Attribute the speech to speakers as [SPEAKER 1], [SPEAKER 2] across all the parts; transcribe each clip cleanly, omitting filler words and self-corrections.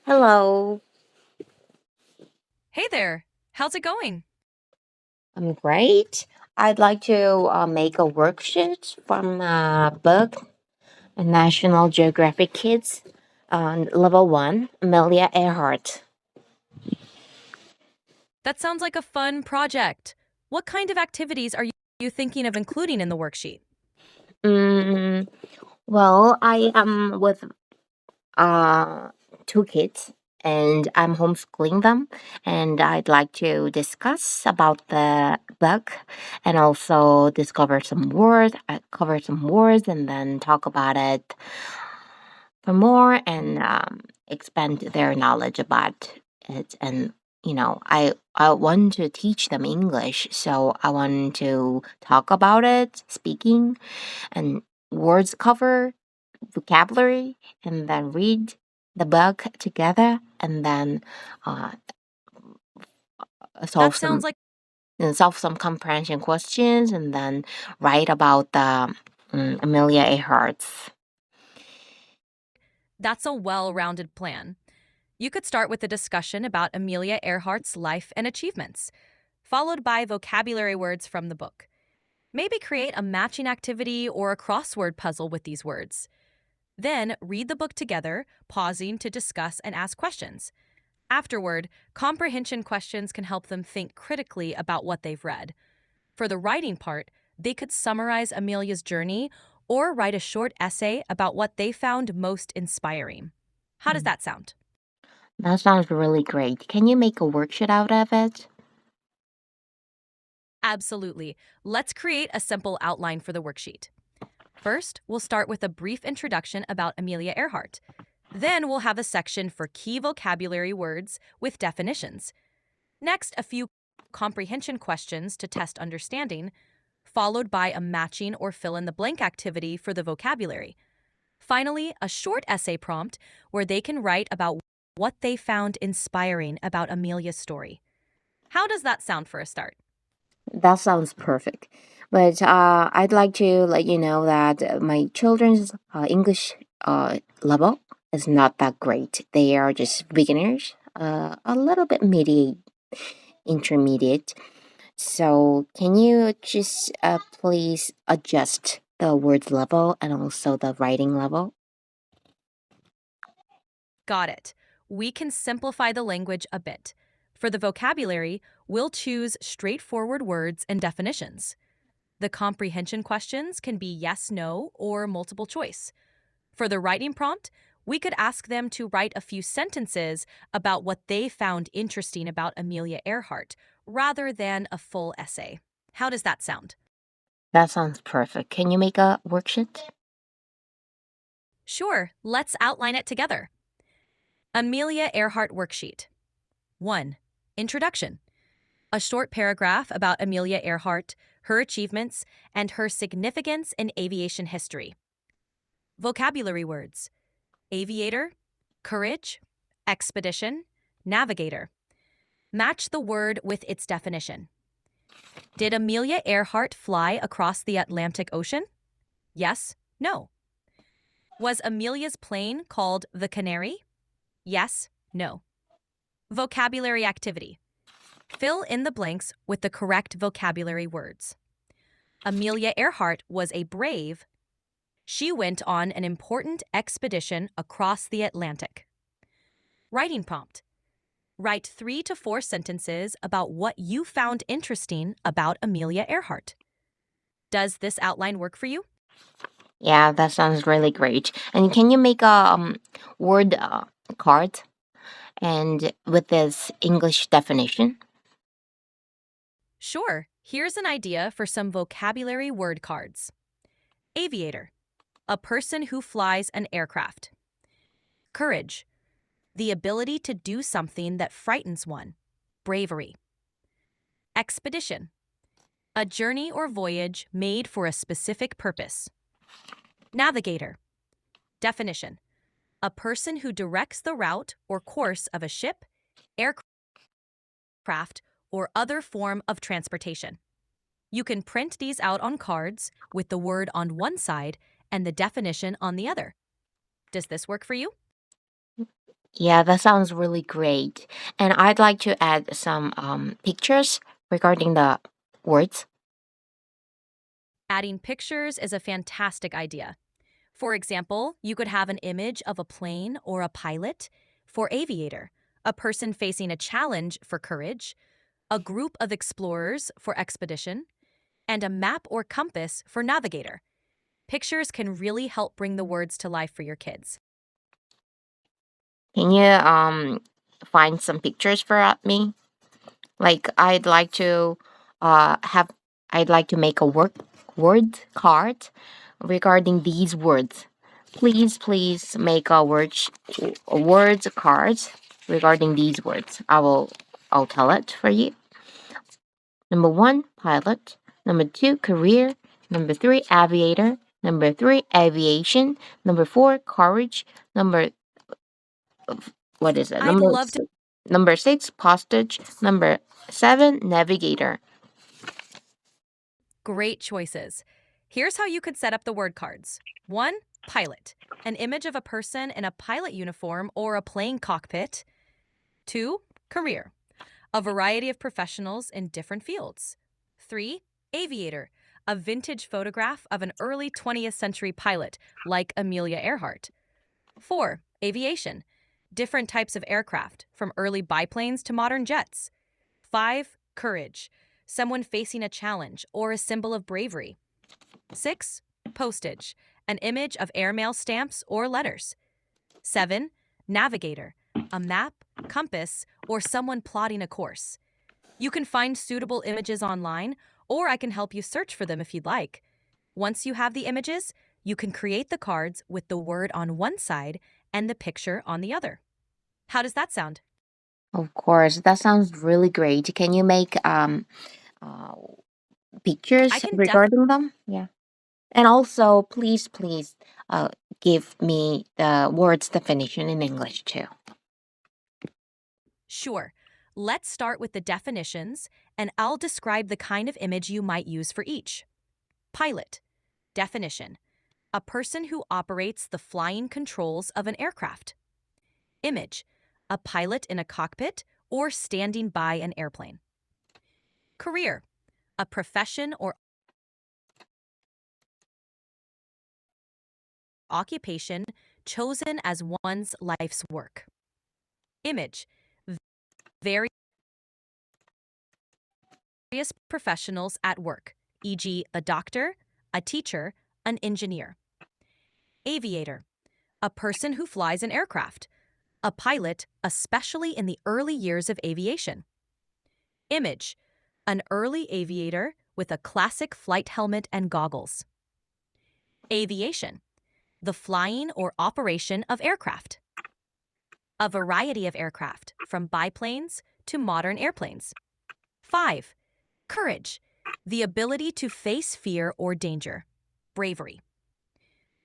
[SPEAKER 1] Hello,
[SPEAKER 2] Hey there, how's it going?
[SPEAKER 1] I'm great. I'd like to make a worksheet from a book, a National Geographic Kids, on Level 1, Amelia Earhart.
[SPEAKER 2] That sounds like a fun project. What kind of activities are you thinking of including in the worksheet?
[SPEAKER 1] Mm, well, I am with uh, two kids and I'm homeschooling them, and I'd like to discuss about the book and also cover some words, and then talk about it for more and expand their knowledge about it. And I want to teach them English, so I want to talk about it, speaking and words cover, vocabulary, and then read the book together, and then uh,
[SPEAKER 2] That
[SPEAKER 1] solve
[SPEAKER 2] sounds
[SPEAKER 1] some
[SPEAKER 2] like
[SPEAKER 1] solve some comprehension questions, and then write about the Amelia Earhart's.
[SPEAKER 2] that's a well-rounded plan. You could start with a discussion about Amelia Earhart's life and achievements, followed by vocabulary words from the book. Maybe create a matching activity or a crossword puzzle with these words. Then read the book together, pausing to discuss and ask questions. Afterward, comprehension questions can help them think critically about what they've read. For the writing part, they could summarize Amelia's journey or write a short essay about what they found most inspiring. How does that sound?
[SPEAKER 1] That sounds really great. Can you make a worksheet out of it?
[SPEAKER 2] Absolutely. Let's create a simple outline for the worksheet. First, we'll start with a brief introduction about Amelia Earhart. Then we'll have a section for key vocabulary words with definitions. Next, a few comprehension questions to test understanding, followed by a matching or fill in the blank activity for the vocabulary. Finally, a short essay prompt where they can write about what they found inspiring about Amelia's story. How does that sound for a start?
[SPEAKER 1] That sounds perfect. But I'd like to let you know that my children's English level is not that great. They are just beginners, a little bit intermediate. So, can you just please adjust the word level and also the writing level?
[SPEAKER 2] Got it. We can simplify the language a bit. For the vocabulary, we'll choose straightforward words and definitions. The comprehension questions can be yes, no, or multiple choice. For the writing prompt, we could ask them to write a few sentences about what they found interesting about Amelia Earhart, rather than a full essay. How does that sound?
[SPEAKER 1] That sounds perfect. Can you make a worksheet?
[SPEAKER 2] Sure, let's outline it together. Amelia Earhart Worksheet 1. Introduction. A short paragraph about Amelia Earhart, her achievements, and her significance in aviation history. Vocabulary words: aviator, courage, expedition, navigator. Match the word with its definition. Did Amelia Earhart fly across the Atlantic Ocean? Yes, no. Was Amelia's plane called the Canary? Yes, no. Vocabulary activity. Fill in the blanks with the correct vocabulary words. Amelia Earhart was a brave. She went on an important expedition across the Atlantic. Writing prompt. Write 3 to 4 sentences about what you found interesting about Amelia Earhart. Does this outline work for you?
[SPEAKER 1] Yeah, that sounds really great. And can you make a word card and with this English definition?
[SPEAKER 2] Sure. Here's an idea for some vocabulary word cards. Aviator, a person who flies an aircraft. Courage, the ability to do something that frightens one. Bravery. Expedition, a journey or voyage made for a specific purpose. Navigator. Definition: a person who directs the route or course of a ship, aircraft, or other form of transportation. You can print these out on cards with the word on one side and the definition on the other. Does this work for you?
[SPEAKER 1] Yeah, that sounds really great. And I'd like to add some pictures regarding the words.
[SPEAKER 2] Adding pictures is a fantastic idea. For example, you could have an image of a plane or a pilot for aviator, a person facing a challenge for courage, a group of explorers for expedition, and a map or compass for navigator. Pictures can really help bring the words to life for your kids.
[SPEAKER 1] Can you find some pictures for me? Like have I'd like to make a word card regarding these words. Please make a words card regarding these words. I'll tell it for you. Number one, pilot. Number two, career. Number three, aviator. Number three, aviation. Number four, courage. Number what is it?
[SPEAKER 2] I'd love to.
[SPEAKER 1] Number six, postage. Number seven, navigator.
[SPEAKER 2] Great choices. Here's how you could set up the word cards. 1. Pilot. An image of a person in a pilot uniform or a plane cockpit. 2. Career. A variety of professionals in different fields. 3. Aviator. A vintage photograph of an early 20th century pilot like Amelia Earhart. 4. Aviation. Different types of aircraft, from early biplanes to modern jets. 5. Courage. Someone facing a challenge or a symbol of bravery. 6. Postage. An image of airmail stamps or letters. 7. Navigator. A map, compass, or someone plotting a course. You can find suitable images online, or I can help you search for them if you'd like. Once you have the images, you can create the cards with the word on one side and the picture on the other. How does that sound?
[SPEAKER 1] Of course, that sounds really great. Can you make uh,
[SPEAKER 2] I
[SPEAKER 1] pictures
[SPEAKER 2] can definitely.
[SPEAKER 1] regarding them? Yeah. And also, please, give me the words definition in English too.
[SPEAKER 2] Sure. Let's start with the definitions, and I'll describe the kind of image you might use for each. Pilot. Definition. A person who operates the flying controls of an aircraft. Image. A pilot in a cockpit or standing by an airplane. Career. A profession or occupation chosen as one's life's work. Image. Various professionals at work, e.g., a doctor, a teacher, an engineer. Aviator. A person who flies an aircraft. A pilot, especially in the early years of aviation. Image. An early aviator with a classic flight helmet and goggles. Aviation. The flying or operation of aircraft. A variety of aircraft, from biplanes to modern airplanes. 5. Courage. The ability to face fear or danger. Bravery.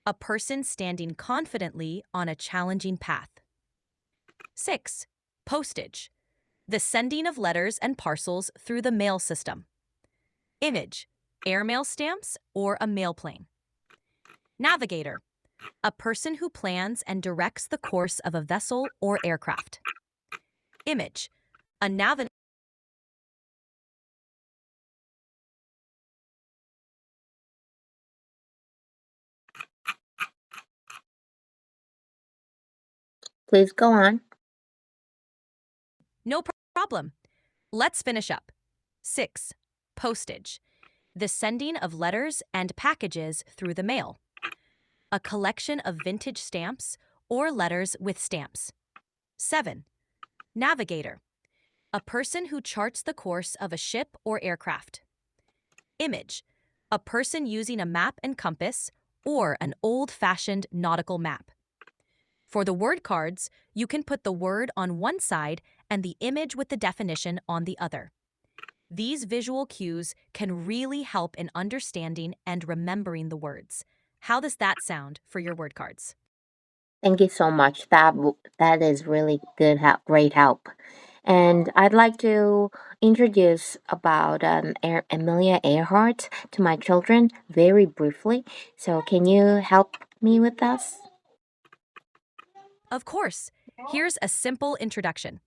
[SPEAKER 2] A person standing confidently on a challenging path. 6. Postage. The sending of letters and parcels through the mail system. Image. Airmail stamps or a mailplane. Navigator. A person who plans and directs the course of a vessel or aircraft. Image. A navigator.
[SPEAKER 1] Please go on.
[SPEAKER 2] No problem. Let's finish up. 6. Postage. The sending of letters and packages through the mail. A collection of vintage stamps or letters with stamps. 7. Navigator. A person who charts the course of a ship or aircraft. Image. A person using a map and compass or an old-fashioned nautical map. For the word cards, you can put the word on one side and the image with the definition on the other. These visual cues can really help in understanding and remembering the words. How does that sound for your word cards?
[SPEAKER 1] Thank you so much. That is really good help, great help. And I'd like to introduce about Amelia Earhart to my children very briefly. So can you help me with this?
[SPEAKER 2] Of course. Here's a simple introduction.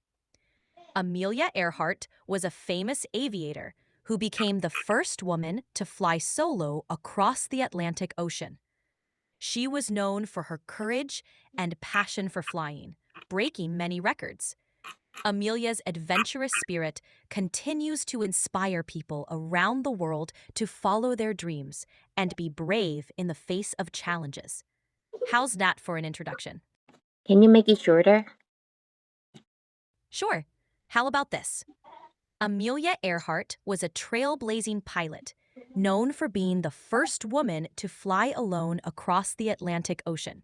[SPEAKER 2] Amelia Earhart was a famous aviator who became the first woman to fly solo across the Atlantic Ocean. She was known for her courage and passion for flying, breaking many records. Amelia's adventurous spirit continues to inspire people around the world to follow their dreams and be brave in the face of challenges. How's that for an introduction?
[SPEAKER 1] Can you make it shorter?
[SPEAKER 2] Sure. How about this? Amelia Earhart was a trailblazing pilot, known for being the first woman to fly alone across the Atlantic Ocean.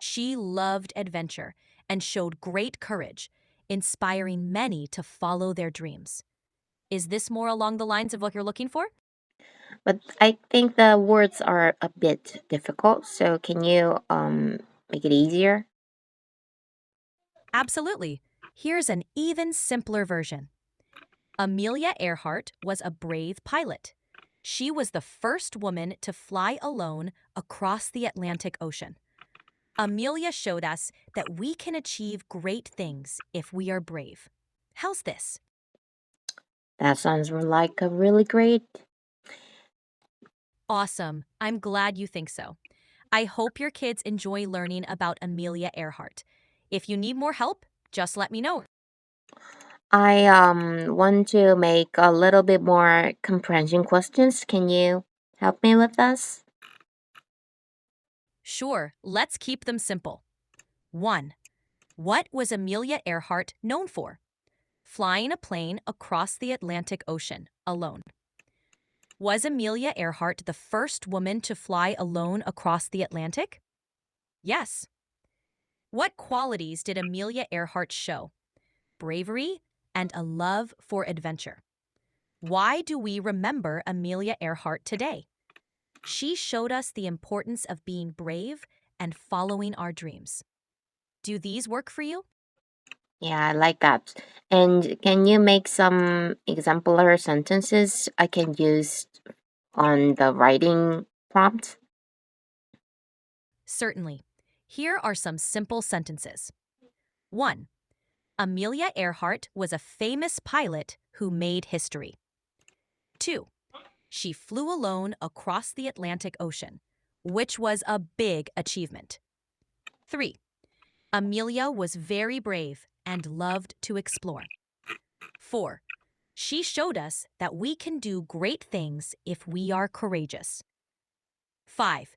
[SPEAKER 2] She loved adventure and showed great courage, inspiring many to follow their dreams. Is this more along the lines of what you're looking for?
[SPEAKER 1] But I think the words are a bit difficult, so can you make it easier?
[SPEAKER 2] Absolutely. Here's an even simpler version. Amelia Earhart was a brave pilot. She was the first woman to fly alone across the Atlantic Ocean. Amelia showed us that we can achieve great things if we are brave. How's this?
[SPEAKER 1] That sounds like a really great.
[SPEAKER 2] Awesome. I'm glad you think so. I hope your kids enjoy learning about Amelia Earhart. If you need more help, just let me know.
[SPEAKER 1] I want to make a little bit more comprehension questions. Can you help me with this?
[SPEAKER 2] Sure, let's keep them simple. 1. What was Amelia Earhart known for? Flying a plane across the Atlantic Ocean alone. Was Amelia Earhart the first woman to fly alone across the Atlantic? Yes. What qualities did Amelia Earhart show? Bravery and a love for adventure. Why do we remember Amelia Earhart today? She showed us the importance of being brave and following our dreams. Do these work for you?
[SPEAKER 1] Yeah, I like that. And can you make some exemplar sentences I can use on the writing prompt?
[SPEAKER 2] Certainly. Here are some simple sentences. 1. Amelia Earhart was a famous pilot who made history. 2. She flew alone across the Atlantic Ocean, which was a big achievement. 3. Amelia was very brave and loved to explore. 4. She showed us that we can do great things if we are courageous. 5.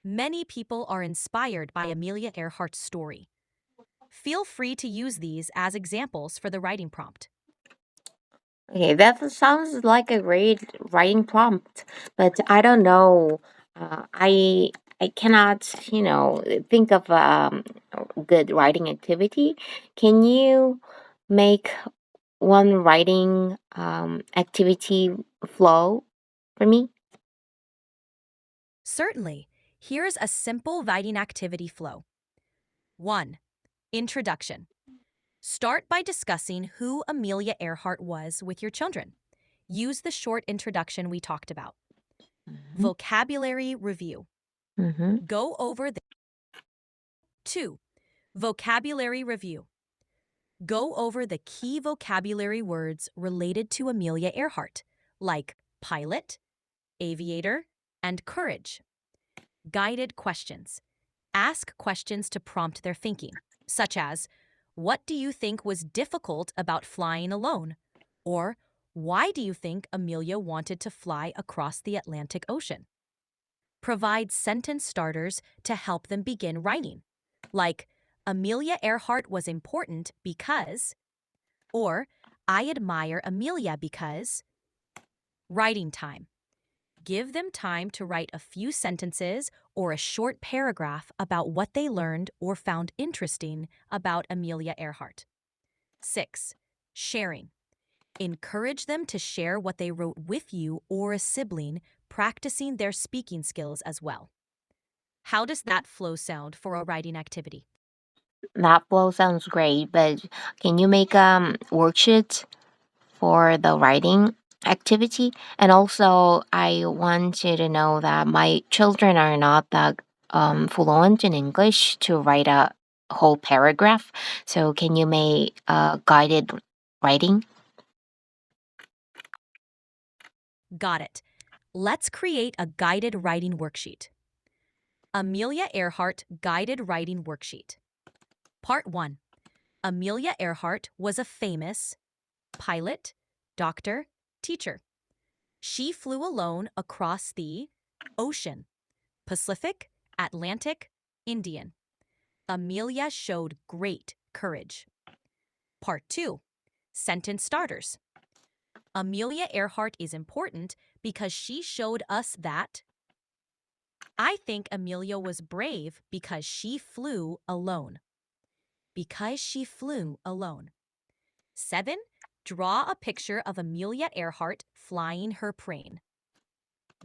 [SPEAKER 2] Many people are inspired by Amelia Earhart's story. Feel free to use these as examples for the writing prompt.
[SPEAKER 1] Okay, that sounds like a great writing prompt, but I don't know. I cannot, think of a good writing activity. Can you make one writing activity flow for me?
[SPEAKER 2] Certainly. Here's a simple writing activity flow. 1. Introduction. Start by discussing who Amelia Earhart was with your children. Use the short introduction we talked about. Vocabulary review.
[SPEAKER 1] Mm-hmm.
[SPEAKER 2] Go over the 2. Vocabulary review. Go over the key vocabulary words related to Amelia Earhart, like pilot, aviator, and courage. Guided questions. Ask questions to prompt their thinking, such as, what do you think was difficult about flying alone? Or, why do you think Amelia wanted to fly across the Atlantic Ocean? Provide sentence starters to help them begin writing, like, Amelia Earhart was important because, or, I admire Amelia because. Writing time. Give them time to write a few sentences or a short paragraph about what they learned or found interesting about Amelia Earhart. 6. Sharing. Encourage them to share what they wrote with you or a sibling, practicing their speaking skills as well. How does that flow sound for a writing activity?
[SPEAKER 1] That flow sounds great, but can you make worksheet for the writing activity? And also, I want you to know that my children are not that fluent in English to write a whole paragraph. So can you make guided writing?
[SPEAKER 2] Got it. Let's create a guided writing worksheet. Amelia Earhart Guided Writing Worksheet. Part 1. Amelia Earhart was a famous pilot, doctor, teacher. She flew alone across the ocean, Pacific, Atlantic, Indian. Amelia showed great courage. Part 2. Sentence starters. Amelia Earhart is important because she showed us that I think Amelia was brave because she flew alone. Because she flew alone. 7. Draw a picture of Amelia Earhart flying her plane.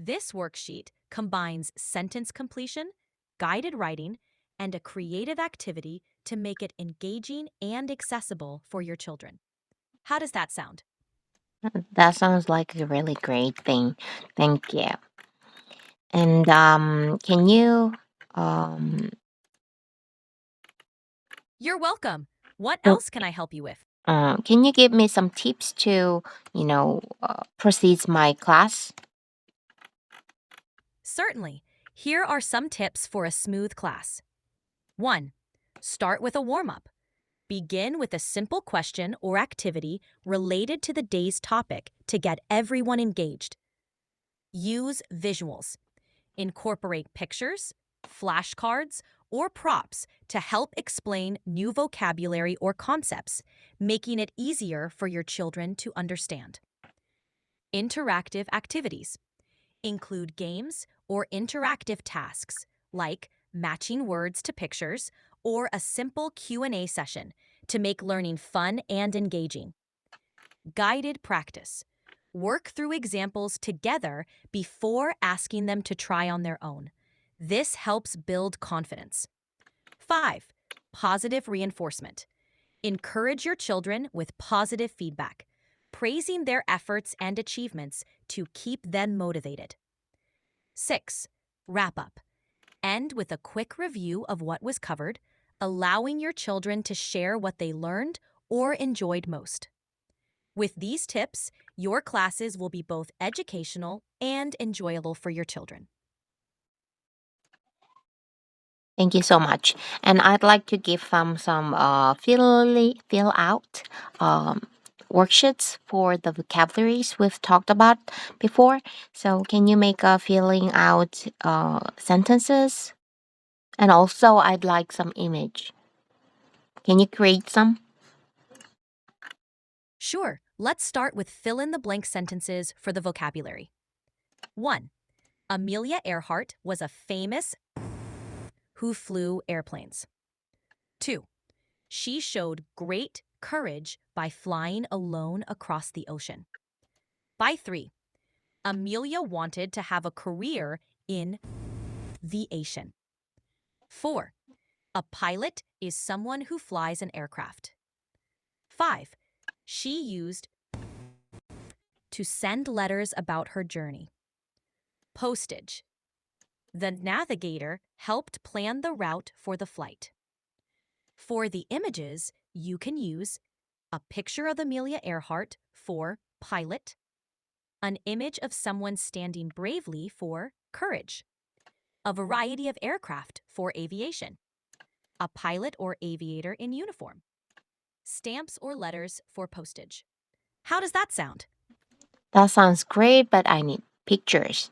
[SPEAKER 2] This worksheet combines sentence completion, guided writing, and a creative activity to make it engaging and accessible for your children. How does that sound?
[SPEAKER 1] That sounds like a really great thing. Thank you. And can you um,
[SPEAKER 2] You're welcome. What
[SPEAKER 1] pro-
[SPEAKER 2] else can I help you with?
[SPEAKER 1] can you give me some tips to proceed my class?
[SPEAKER 2] Certainly. Here are some tips for a smooth class. 1. Start with a warm-up. Begin with a simple question or activity related to the day's topic to get everyone engaged. Use visuals. Incorporate pictures, flashcards, or props to help explain new vocabulary or concepts, making it easier for your children to understand. Interactive activities. Include games or interactive tasks like matching words to pictures or a simple Q&A session to make learning fun and engaging. Guided practice. Work through examples together before asking them to try on their own. This helps build confidence. 5. Positive reinforcement. Encourage your children with positive feedback, praising their efforts and achievements to keep them motivated. 6. Wrap up. End with a quick review of what was covered, allowing your children to share what they learned or enjoyed most. With these tips, your classes will be both educational and enjoyable for your children.
[SPEAKER 1] Thank you so much. And I'd like to give them some fill out um, worksheets for the vocabularies we've talked about before. So can you make a filling out sentences? And also, I'd like some image. Can you create some?
[SPEAKER 2] Sure, let's start with fill in the blank sentences for the vocabulary. 1. Amelia Earhart was a famous who flew airplanes. 2. She showed great courage by flying alone across the ocean. By 3. Amelia wanted to have a career in the ocean. 4. A pilot is someone who flies an aircraft. 5. She used to send letters about her journey. Postage. The navigator helped plan the route for the flight. For the images, you can use a picture of Amelia Earhart for pilot, an image of someone standing bravely for courage, a variety of aircraft for aviation, a pilot or aviator in uniform, stamps or letters for postage. How does that sound?
[SPEAKER 1] That sounds great, but I need pictures.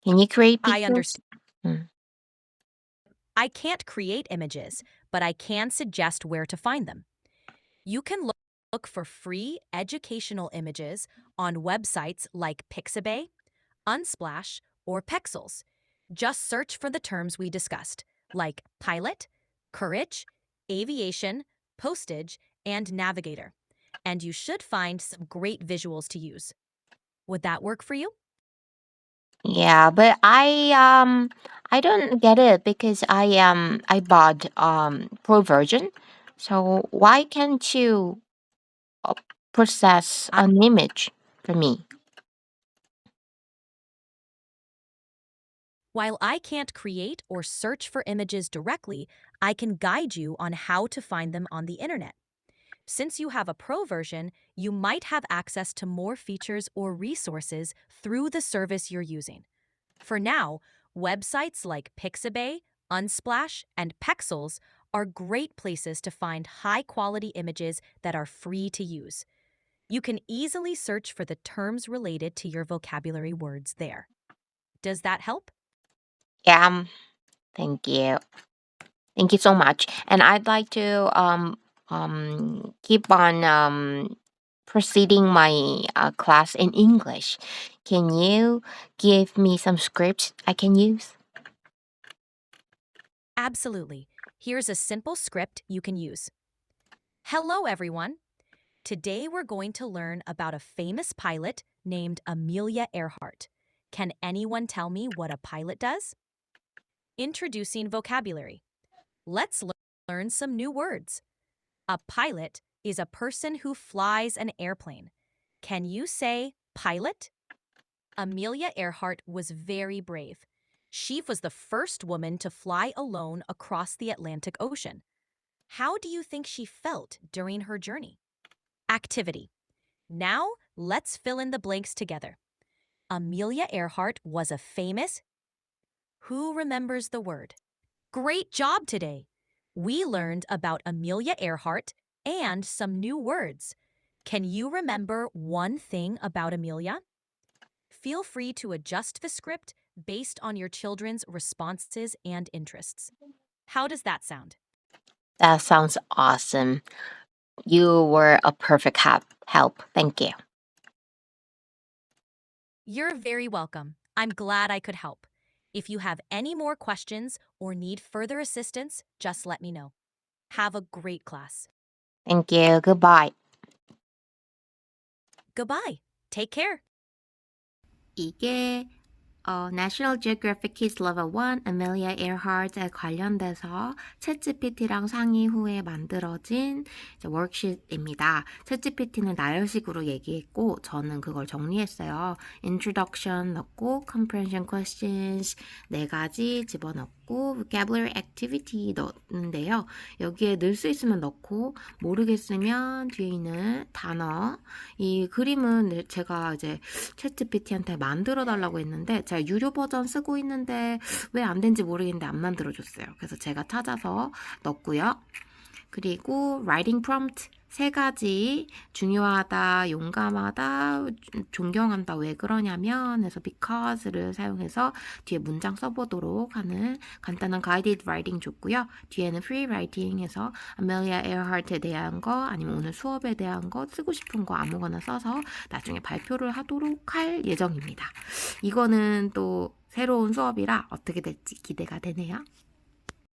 [SPEAKER 1] Can you create
[SPEAKER 2] I
[SPEAKER 1] pictures?
[SPEAKER 2] understand.
[SPEAKER 1] Mm.
[SPEAKER 2] I can't create images, but I can suggest where to find them. You can look for free educational images on websites like Pixabay, Unsplash, or Pexels. Just search for the terms we discussed, like pilot, courage, aviation, postage, and navigator. And you should find some great visuals to use. Would that work for you?
[SPEAKER 1] Yeah, but I don't get it because I bought pro version. So why can't you uh, process
[SPEAKER 2] I-
[SPEAKER 1] an image for me?
[SPEAKER 2] While I can't create or search for images directly, I can guide you on how to find them on the internet. Since you have a pro version, you might have access to more features or resources through the service you're using. For now, websites like Pixabay, Unsplash, and Pexels are great places to find high-quality images that are free to use. You can easily search for the terms related to your vocabulary words there. Does that help?
[SPEAKER 1] Yeah, thank you. Thank you so much. And I'd like to keep on proceeding my class in English. Can you give me some scripts I can use?
[SPEAKER 2] Absolutely. Here's a simple script you can use. Hello, everyone. Today we're going to learn about a famous pilot named Amelia Earhart. Can anyone tell me what a pilot does? Introducing vocabulary. Let's learn some new words. A pilot is a person who flies an airplane. Can you say pilot? Amelia Earhart was very brave. She was the first woman to fly alone across the Atlantic Ocean. How do you think she felt during her journey? Activity. Now, let's fill in the blanks together. Amelia Earhart was a famous. Who remembers the word? Great job today! We learned about Amelia Earhart and some new words. Can you remember one thing about Amelia? Feel free to adjust the script based on your children's responses and interests. How does that sound?
[SPEAKER 1] That sounds awesome. You were a perfect help. Thank you.
[SPEAKER 2] You're very welcome. I'm glad I could help. If you have any more questions or need further assistance, just let me know. Have a great class.
[SPEAKER 1] Thank you. Goodbye.
[SPEAKER 2] Goodbye. Take care.
[SPEAKER 1] 이게 National Geographic Kids Level 1 Amelia Earhart에 관련돼서 챗GPT랑 상의 후에 만들어진 이제 워크시트입니다. 챗GPT는 나열식으로 얘기했고 저는 그걸 정리했어요. Introduction 넣고 Comprehension Questions 4가지 집어넣고 Vocabulary Activity 넣는데요. 여기에 넣을 수 있으면 넣고 모르겠으면 뒤에 있는 단어 이 그림은 제가 이제 챗GPT한테 만들어 달라고 했는데 제가 유료 버전 쓰고 있는데 왜 안 된지 모르겠는데 안 만들어줬어요. 그래서 제가 찾아서 넣었고요. 그리고 writing prompt 3가지 중요하다, 용감하다, 존경한다. 왜 그러냐면 해서 because를 사용해서 뒤에 문장 써보도록 하는 간단한 guided writing 줬고요. 뒤에는 free writing에서 Amelia Earhart에 대한 거 아니면 오늘 수업에 대한 거 쓰고 싶은 거 아무거나 써서 나중에 발표를 하도록 할 예정입니다. 이거는 또 새로운 수업이라 어떻게 될지 기대가 되네요.